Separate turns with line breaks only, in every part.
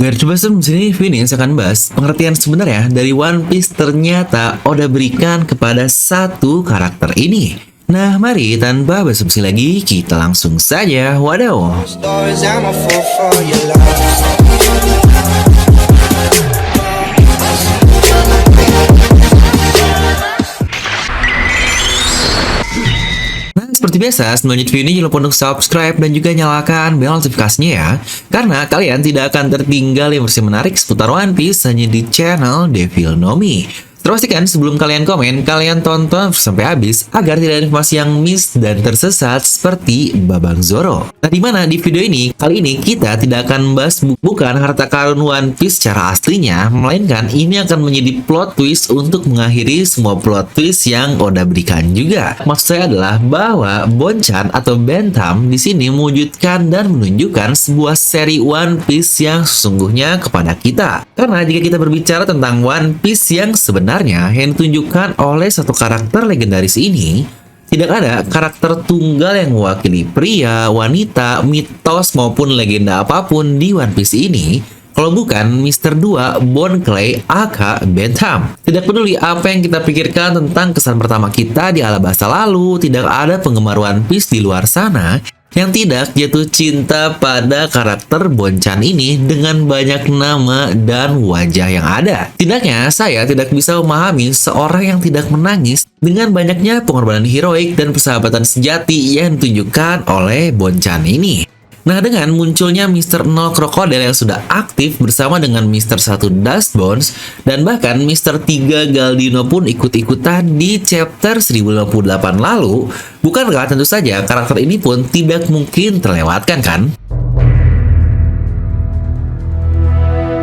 Biar coba sini Vini akan bahas pengertian sebenarnya dari One Piece ternyata Oda berikan kepada satu karakter ini. Nah, mari tanpa basa-basi lagi, kita langsung saja wadaw.
Stories, I'm a fool for your love.
Nah, seperti biasa, sebelum lanjut video ini jangan lupa untuk subscribe dan juga nyalakan bel notifikasinya ya. Karena kalian tidak akan tertinggal informasi menarik seputar One Piece hanya di channel Devil Nomi. Terpastikan sebelum kalian komen, kalian tonton sampai habis agar tidak ada informasi yang miss dan tersesat seperti Babang Zoro. Nah, dimana di video ini, kali ini kita tidak akan membahas bukan harta karun One Piece secara aslinya, melainkan ini akan menjadi plot twist untuk mengakhiri semua plot twist yang Oda berikan juga. Maksud saya adalah bahwa Bonchan atau Bentham di sini mewujudkan dan menunjukkan sebuah seri One Piece yang sesungguhnya kepada kita. Karena jika kita berbicara tentang One Piece yang sebenarnya yang ditunjukkan oleh satu karakter legendaris ini, tidak ada karakter tunggal yang mewakili pria, wanita, mitos maupun legenda apapun di One Piece ini kalau bukan Mr. 2 Bon Clay aka Bentham. Tidak peduli apa yang kita pikirkan tentang kesan pertama kita di Alabasta lalu, tidak ada penggemar One Piece di luar sana yang tidak jatuh cinta pada karakter Bonchan ini dengan banyak nama dan wajah yang ada. Tidaknya, saya tidak bisa memahami seorang yang tidak menangis dengan banyaknya pengorbanan heroik dan persahabatan sejati yang ditunjukkan oleh Bonchan ini. Nah, dengan munculnya Mr. 0 Crocodile yang sudah aktif bersama dengan Mr. 1 Dust Bones, dan bahkan Mr. 3 Galdino pun ikut-ikutan di chapter 1058 lalu, bukankah tentu saja karakter ini pun tidak mungkin terlewatkan kan?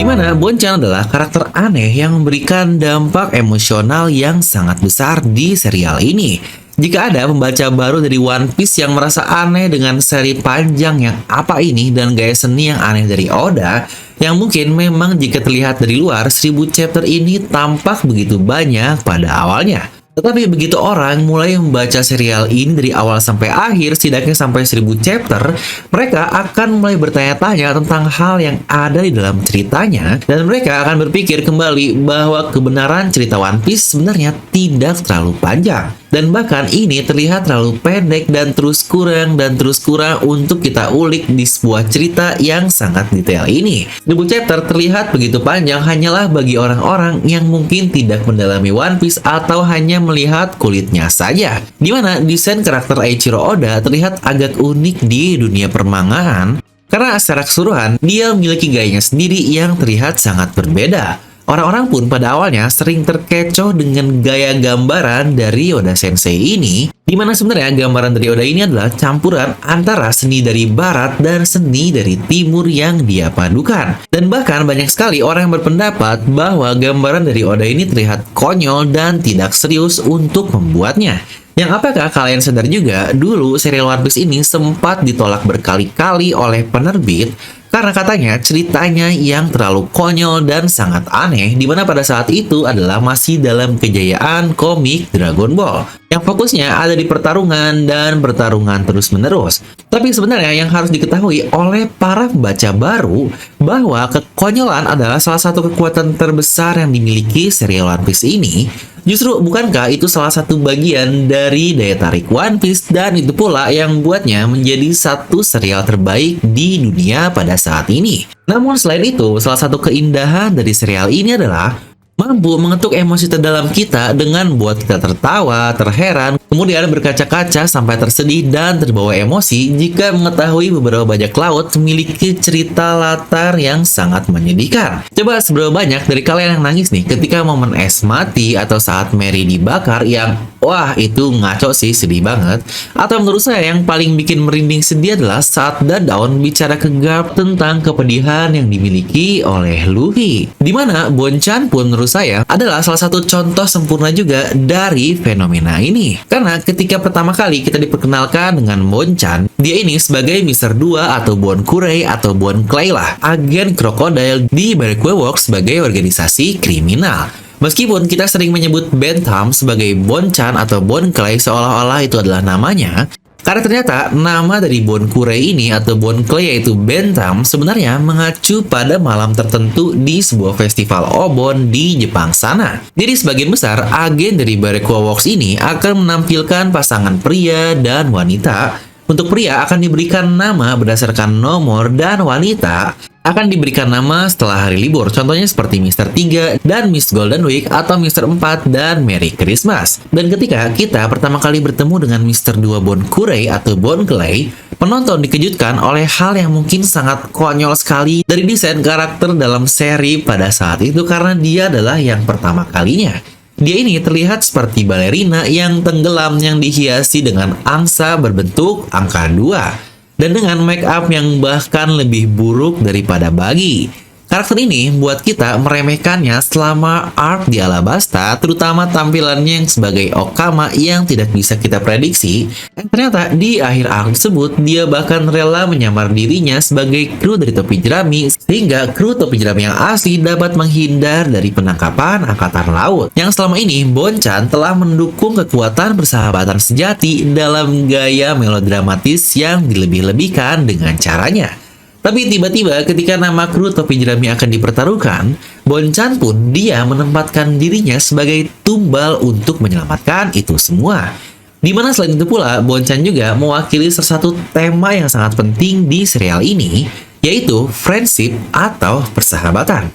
Dimana Bonchan adalah karakter aneh yang memberikan dampak emosional yang sangat besar di serial ini. Jika ada pembaca baru dari One Piece yang merasa aneh dengan seri panjang yang apa ini dan gaya seni yang aneh dari Oda, yang mungkin memang jika terlihat dari luar 1000 chapter ini tampak begitu banyak pada awalnya. Tetapi begitu orang mulai membaca serial ini dari awal sampai akhir, setidaknya sampai 1000 chapter, mereka akan mulai bertanya-tanya tentang hal yang ada di dalam ceritanya, dan mereka akan berpikir kembali bahwa kebenaran cerita One Piece sebenarnya tidak terlalu panjang. Dan bahkan ini terlihat terlalu pendek dan terus kurang untuk kita ulik di sebuah cerita yang sangat detail ini. 1000 chapter terlihat begitu panjang hanyalah bagi orang-orang yang mungkin tidak mendalami One Piece atau hanya melihat kulitnya saja. Dimana desain karakter Eiichiro Oda terlihat agak unik di dunia permangaan, karena secara keseluruhan dia memiliki gayanya sendiri yang terlihat sangat berbeda. Orang-orang pun pada awalnya sering terkecoh dengan gaya gambaran dari Oda Sensei ini, di mana sebenarnya gambaran dari Oda ini adalah campuran antara seni dari barat dan seni dari timur yang dia padukan. Dan bahkan banyak sekali orang yang berpendapat bahwa gambaran dari Oda ini terlihat konyol dan tidak serius untuk membuatnya. Yang apakah kalian sadar juga, dulu serial One Piece ini sempat ditolak berkali-kali oleh penerbit karena katanya ceritanya yang terlalu konyol dan sangat aneh, dimana pada saat itu adalah masih dalam kejayaan komik Dragon Ball yang fokusnya ada di pertarungan dan pertarungan terus-menerus. Tapi sebenarnya yang harus diketahui oleh para pembaca baru bahwa kekonyolan adalah salah satu kekuatan terbesar yang dimiliki serial One Piece ini. Justru bukankah itu salah satu bagian dari daya tarik One Piece, dan itu pula yang membuatnya menjadi satu serial terbaik di dunia pada saat ini. Namun selain itu, salah satu keindahan dari serial ini adalah mampu mengetuk emosi terdalam kita dengan membuat kita tertawa, terheran, kemudian berkaca-kaca sampai tersedih dan terbawa emosi jika mengetahui beberapa bajak laut memiliki cerita latar yang sangat menyedihkan. Coba seberapa banyak dari kalian yang nangis nih ketika momen Ace mati atau saat Mary dibakar yang wah itu ngaco sih, sedih banget. Atau menurut saya yang paling bikin merinding sedih adalah saat Dawn bicara ke Garp tentang kepedihan yang dimiliki oleh Luffy. Dimana Bonchan pun menurut saya adalah salah satu contoh sempurna juga dari fenomena ini. Karena ketika pertama kali kita diperkenalkan dengan Bonchan, dia ini sebagai Mr. 2 atau Bon Curry atau Bon Clay lah, agen Crocodile di Barracuda Works sebagai organisasi kriminal. Meskipun kita sering menyebut Bentham sebagai Bonchan atau Bon Clay seolah-olah itu adalah namanya, Karena ternyata nama dari Bon Kurei ini atau Bon Clay yaitu Bentam sebenarnya mengacu pada malam tertentu di sebuah festival obon di Jepang sana. Jadi sebagian besar agen dari Barequa Works ini akan menampilkan pasangan pria dan wanita. Untuk pria akan diberikan nama berdasarkan nomor dan wanita akan diberikan nama setelah hari libur. Contohnya seperti Mr. 3 dan Miss Golden Week atau Mr. 4 dan Merry Christmas. Dan ketika kita pertama kali bertemu dengan Mr. 2 Bon Kurei atau Bon Clay, penonton dikejutkan oleh hal yang mungkin sangat konyol sekali dari desain karakter dalam seri pada saat itu karena dia adalah yang pertama kalinya. Dia ini terlihat seperti balerina yang tenggelam yang dihiasi dengan angsa berbentuk angka 2 dan dengan make up yang bahkan lebih buruk daripada bagi. Karakter ini membuat kita meremehkannya selama arc di Alabasta, terutama tampilannya yang sebagai Okama yang tidak bisa kita prediksi. Dan ternyata di akhir arc tersebut, dia bahkan rela menyamar dirinya sebagai kru dari topi jerami, sehingga kru topi jerami yang asli dapat menghindar dari penangkapan Angkatan Laut. Yang selama ini, Bonchan telah mendukung kekuatan persahabatan sejati dalam gaya melodramatis yang dilebih-lebihkan dengan caranya. Tapi tiba-tiba ketika nama kru topi jerami akan dipertaruhkan, Bonchan pun dia menempatkan dirinya sebagai tumbal untuk menyelamatkan itu semua. Dimana selain itu pula, Bonchan juga mewakili salah satu tema yang sangat penting di serial ini, yaitu friendship atau persahabatan.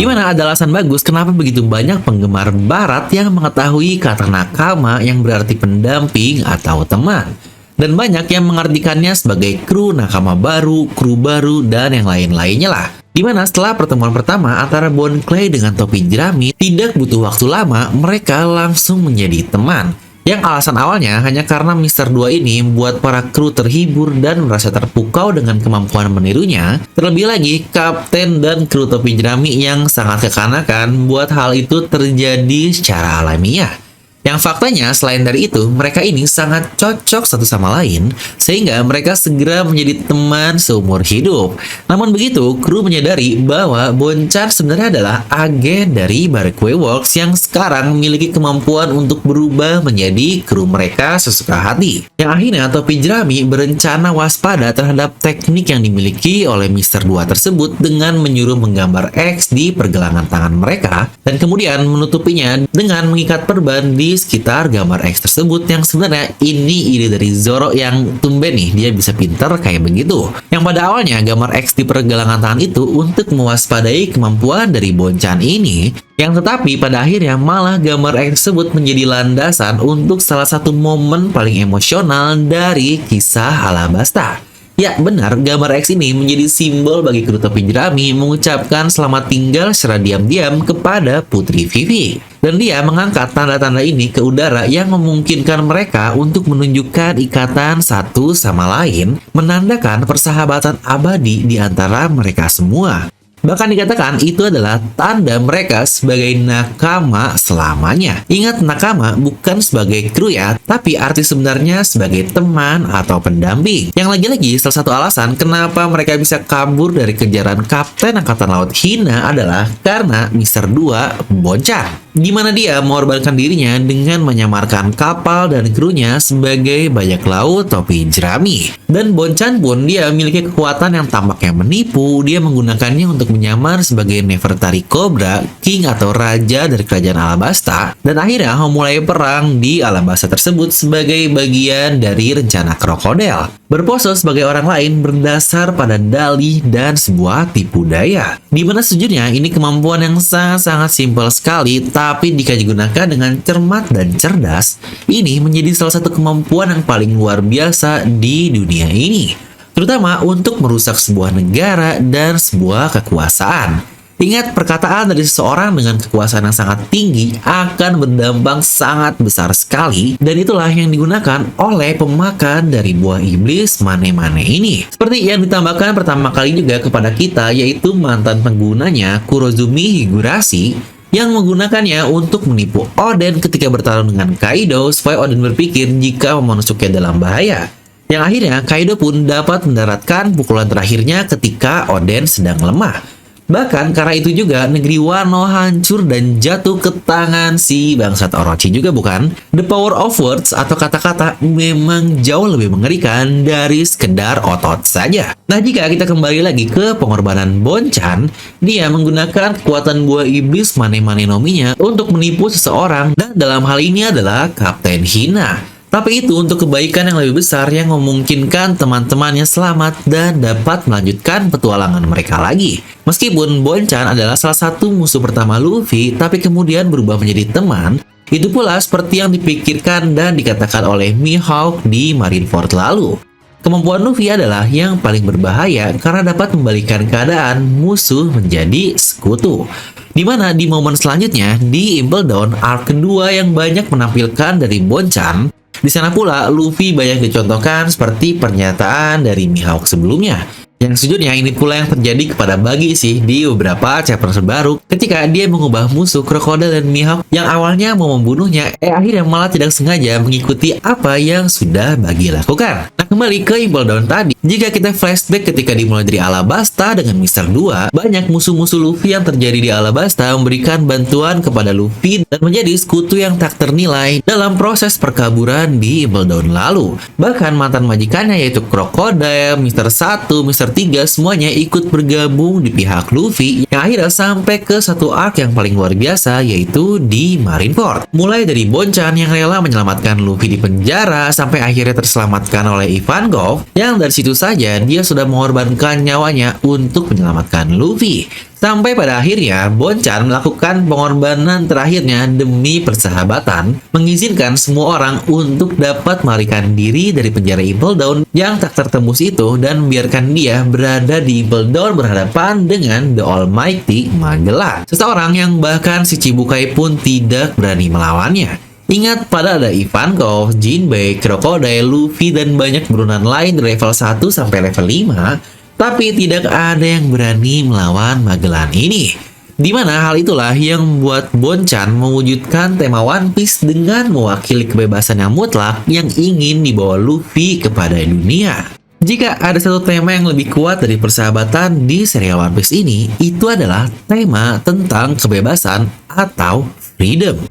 Dimana ada alasan bagus kenapa begitu banyak penggemar barat yang mengetahui kata nakama yang berarti pendamping atau teman. Dan banyak yang mengartikannya sebagai kru nakama baru, kru baru, dan yang lain-lainnya lah. Dimana setelah pertemuan pertama antara Bon Clay dengan topi jerami, tidak butuh waktu lama, mereka langsung menjadi teman. Yang alasan awalnya hanya karena Mr. 2 ini membuat para kru terhibur dan merasa terpukau dengan kemampuan menirunya. Terlebih lagi, kapten dan kru topi jerami yang sangat kekanakan buat hal itu terjadi secara alamiah. Yang faktanya, selain dari itu, mereka ini sangat cocok satu sama lain, sehingga mereka segera menjadi teman seumur hidup. Namun begitu, kru menyadari bahwa Bonchan sebenarnya adalah agen dari Barequa Works yang sekarang memiliki kemampuan untuk berubah menjadi kru mereka sesuka hati. Yang akhirnya, topi jerami berencana waspada terhadap teknik yang dimiliki oleh Mr. 2 tersebut dengan menyuruh menggambar X di pergelangan tangan mereka, dan kemudian menutupinya dengan mengikat perban di sekitar gambar X tersebut yang sebenarnya ini ide dari Zoro yang tumben nih dia bisa pintar kayak begitu. Yang pada awalnya gambar X di pergelangan tangan itu untuk mewaspadai kemampuan dari Bonchan ini, yang tetapi pada akhirnya malah gambar X tersebut menjadi landasan untuk salah satu momen paling emosional dari kisah Alabasta. Ya benar, gambar X ini menjadi simbol bagi kru topi jerami mengucapkan selamat tinggal secara diam-diam kepada Putri Vivi. Dan dia mengangkat tanda-tanda ini ke udara yang memungkinkan mereka untuk menunjukkan ikatan satu sama lain, menandakan persahabatan abadi di antara mereka semua. Bahkan dikatakan itu adalah tanda mereka sebagai nakama selamanya. Ingat, nakama bukan sebagai kru ya, tapi arti sebenarnya sebagai teman atau pendamping. Yang lagi-lagi salah satu alasan kenapa mereka bisa kabur dari kejaran Kapten Angkatan Laut Hina adalah karena Mr. 2 Bonchan, di mana dia mengorbankan dirinya dengan menyamarkan kapal dan krunya sebagai bajak laut topi jerami. Dan Bonchan pun dia memiliki kekuatan yang tampaknya menipu. Dia menggunakannya untuk menyamar sebagai Nefertari Cobra, king atau raja dari kerajaan Alabasta, dan akhirnya memulai perang di Alabasta tersebut sebagai bagian dari rencana krokodil. Berpose sebagai orang lain berdasar pada dalih dan sebuah tipu daya. Dimana sejujurnya ini kemampuan yang sangat-sangat simpel sekali, tapi jika digunakan dengan cermat dan cerdas, ini menjadi salah satu kemampuan yang paling luar biasa di dunia ini, terutama untuk merusak sebuah negara dan sebuah kekuasaan. Ingat, perkataan dari seseorang dengan kekuasaan yang sangat tinggi akan berdampak sangat besar sekali, dan itulah yang digunakan oleh pemakan dari buah iblis Mane-Mane ini. Seperti yang ditambahkan pertama kali juga kepada kita, yaitu mantan penggunanya Kurozumi Higurashi, yang menggunakannya untuk menipu Oden ketika bertarung dengan Kaido supaya Oden berpikir jika Momonosuke dalam bahaya. Yang akhirnya Kaido pun dapat mendaratkan pukulan terakhirnya ketika Oden sedang lemah. Bahkan karena itu juga negeri Wano hancur dan jatuh ke tangan si bangsat Orochi juga bukan? The power of words atau kata-kata memang jauh lebih mengerikan dari sekedar otot saja. Nah, jika kita kembali lagi ke pengorbanan Bonchan, dia menggunakan kekuatan buah iblis Mane-Mane no Mi-nya untuk menipu seseorang, dan dalam hal ini adalah Kapten Hina. Tapi itu untuk kebaikan yang lebih besar yang memungkinkan teman-temannya selamat dan dapat melanjutkan petualangan mereka lagi. Meskipun Bonchan adalah salah satu musuh pertama Luffy, tapi kemudian berubah menjadi teman, itu pula seperti yang dipikirkan dan dikatakan oleh Mihawk di Marineford lalu. Kemampuan Luffy adalah yang paling berbahaya karena dapat membalikan keadaan musuh menjadi sekutu. Dimana di momen selanjutnya, di Impel Down arc kedua yang banyak menampilkan dari Bonchan, di sana pula Luffy banyak dicontohkan seperti pernyataan dari Mihawk sebelumnya. Yang sejujurnya ini pula yang terjadi kepada Buggy sih di beberapa chapter terbaru ketika dia mengubah musuh Crocodile dan Mihawk yang awalnya mau membunuhnya, akhirnya malah tidak sengaja mengikuti apa yang sudah Buggy lakukan. Nah, kembali ke Impel Down tadi, jika kita flashback ketika dimulai dari Alabasta dengan Mr. 2, banyak musuh-musuh Luffy yang terjadi di Alabasta memberikan bantuan kepada Luffy dan menjadi sekutu yang tak ternilai dalam proses perkaburan di Impel Down lalu. Bahkan mantan majikannya yaitu Crocodile, Mr. 1, Mr. 3 semuanya ikut bergabung di pihak Luffy yang akhirnya sampai ke satu arc yang paling luar biasa yaitu di Marineford. Mulai dari Bonchan yang rela menyelamatkan Luffy di penjara sampai akhirnya terselamatkan oleh Ivankov yang dari situ saja dia sudah mengorbankan nyawanya untuk menyelamatkan Luffy. Sampai pada akhirnya, Bonchan melakukan pengorbanan terakhirnya demi persahabatan, mengizinkan semua orang untuk dapat melarikan diri dari penjara Impel Down yang tak tertembus itu dan membiarkan dia berada di Impel Down berhadapan dengan The Almighty Magellan. Seseorang yang bahkan si Chibukai pun tidak berani melawannya. Ingat, pada ada Ivankov, Jinbei, Crocodile, Luffy, dan banyak buronan lain dari level 1 sampai level 5, tapi tidak ada yang berani melawan Magellan ini. Dimana hal itulah yang membuat Bonchan mewujudkan tema One Piece dengan mewakili kebebasan yang mutlak yang ingin dibawa Luffy kepada dunia. Jika ada satu tema yang lebih kuat dari persahabatan di serial One Piece ini, itu adalah tema tentang kebebasan atau freedom.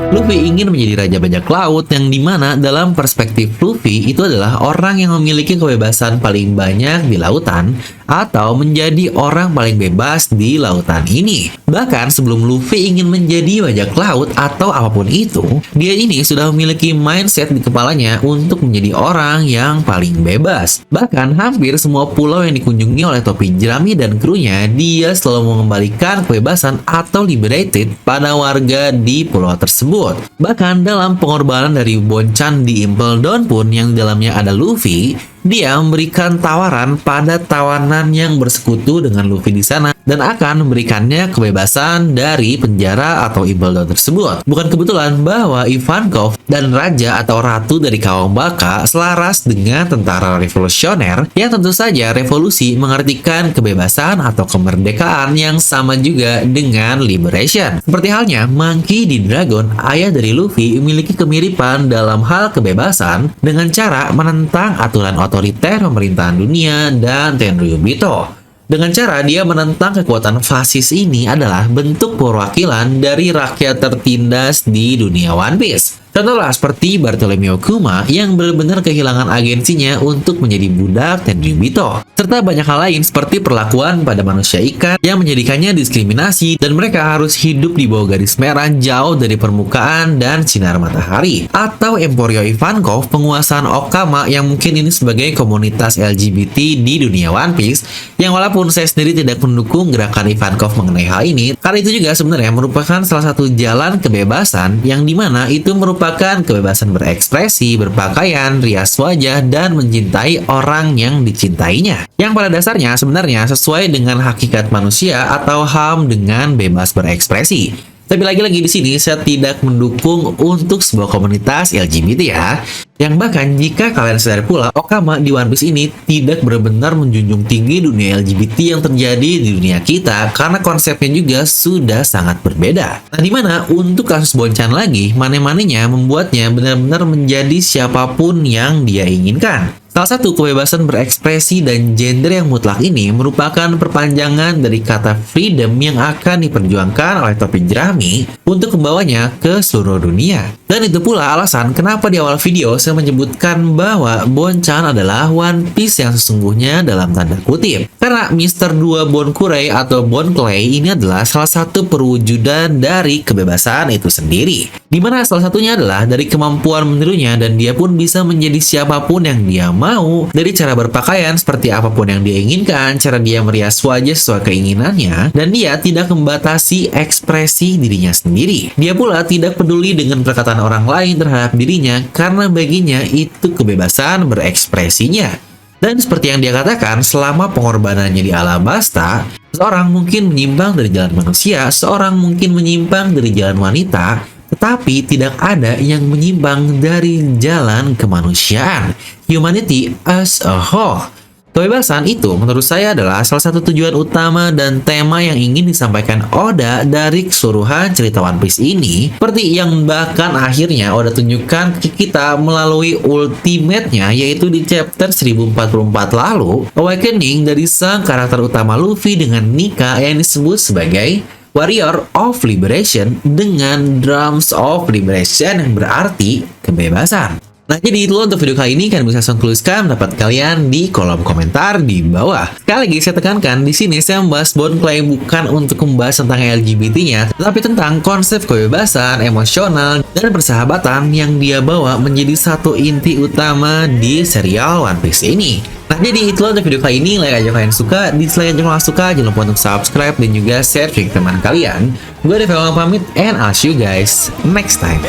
Luffy ingin menjadi raja bajak laut yang dimana dalam perspektif Luffy itu adalah orang yang memiliki kebebasan paling banyak di lautan atau menjadi orang paling bebas di lautan ini. Bahkan sebelum Luffy ingin menjadi bajak laut atau apapun itu, dia ini sudah memiliki mindset di kepalanya untuk menjadi orang yang paling bebas. Bahkan hampir semua pulau yang dikunjungi oleh topi jerami dan krunya, dia selalu mengembalikan kebebasan atau liberated pada warga di pulau tersebut. Bahkan dalam pengorbanan dari Bonchan di Impel Down pun yang di dalamnya ada Luffy, dia memberikan tawaran pada tawanan yang bersekutu dengan Luffy di sana dan akan memberikannya kebebasan dari penjara atau Impel Down tersebut. Bukan kebetulan bahwa Ivankov dan raja atau ratu dari Kawang Baka selaras dengan tentara revolusioner yang tentu saja revolusi mengartikan kebebasan atau kemerdekaan yang sama juga dengan liberation. Seperti halnya Monkey D. Dragon, ayah dari Luffy, memiliki kemiripan dalam hal kebebasan dengan cara menentang aturan otoriter pemerintahan dunia dan Tenryubito. Dengan cara dia menentang kekuatan fasis ini adalah bentuk perwakilan dari rakyat tertindas di dunia One Piece. Contohlah seperti Bartolomeo Kuma yang benar-benar kehilangan agensinya untuk menjadi budak Tenryubito. Serta banyak hal lain seperti perlakuan pada manusia ikan yang menjadikannya diskriminasi dan mereka harus hidup di bawah garis merah jauh dari permukaan dan sinar matahari. Atau Emporio Ivankov, penguasaan Okama yang mungkin ini sebagai komunitas LGBT di dunia One Piece, yang walaupun saya sendiri tidak mendukung gerakan Ivankov mengenai hal ini, karena itu juga sebenarnya merupakan salah satu jalan kebebasan yang dimana itu merupakan kebebasan berekspresi, berpakaian, rias wajah, dan mencintai orang yang dicintainya. Yang pada dasarnya sebenarnya sesuai dengan hakikat manusia atau HAM dengan bebas berekspresi. Tapi lagi-lagi di sini saya tidak mendukung untuk sebuah komunitas LGBT ya. Yang bahkan jika kalian sadar pula, Okama di One Piece ini tidak benar-benar menjunjung tinggi dunia LGBT yang terjadi di dunia kita karena konsepnya juga sudah sangat berbeda. Nah, dimana untuk kasus Bonchan lagi, Mane-Manenya membuatnya benar-benar menjadi siapapun yang dia inginkan. Salah satu kebebasan berekspresi dan gender yang mutlak ini merupakan perpanjangan dari kata freedom yang akan diperjuangkan oleh Topi Jerami untuk membawanya ke seluruh dunia. Dan itu pula alasan kenapa di awal video saya menyebutkan bahwa Bonchan adalah One Piece yang sesungguhnya dalam tanda kutip. Karena Mr. 2 Bonkurei atau Bon Clay ini adalah salah satu perwujudan dari kebebasan itu sendiri. Dimana salah satunya adalah dari kemampuan menirunya dan dia pun bisa menjadi siapapun yang dia mau, dari cara berpakaian seperti apapun yang dia inginkan, cara dia merias wajah sesuai keinginannya, dan dia tidak membatasi ekspresi dirinya sendiri. Dia pula tidak peduli dengan perkataan orang lain terhadap dirinya karena baginya itu kebebasan berekspresinya. Dan seperti yang dia katakan, selama pengorbanannya di Alabasta, seorang mungkin menyimpang dari jalan manusia, seorang mungkin menyimpang dari jalan wanita, tetapi tidak ada yang menyimpang dari jalan kemanusiaan. Humanity as a whole. Kebebasan itu menurut saya adalah salah satu tujuan utama dan tema yang ingin disampaikan Oda dari keseluruhan cerita One Piece ini, seperti yang bahkan akhirnya Oda tunjukkan ke kita melalui ultimate-nya, yaitu di chapter 1044 lalu, Awakening dari sang karakter utama Luffy dengan Nika yang disebut sebagai Warrior of Liberation dengan Drums of Liberation yang berarti kebebasan. Nah, jadi itu untuk video kali ini. Kalian bisa langsung tuliskan pendapat kalian di kolom komentar di bawah. Sekali lagi saya tekankan, di sini saya membahas Bon Clay bukan untuk membahas tentang LGBT-nya, tetapi tentang konsep kebebasan, emosional, dan persahabatan yang dia bawa menjadi satu inti utama di serial One Piece ini. Nah, jadi itu untuk video kali ini. Like aja kalian suka, dislike aja kalau suka, jangan lupa untuk subscribe dan juga share ke teman kalian. Gue Dev pamit, and I'll see you guys next time.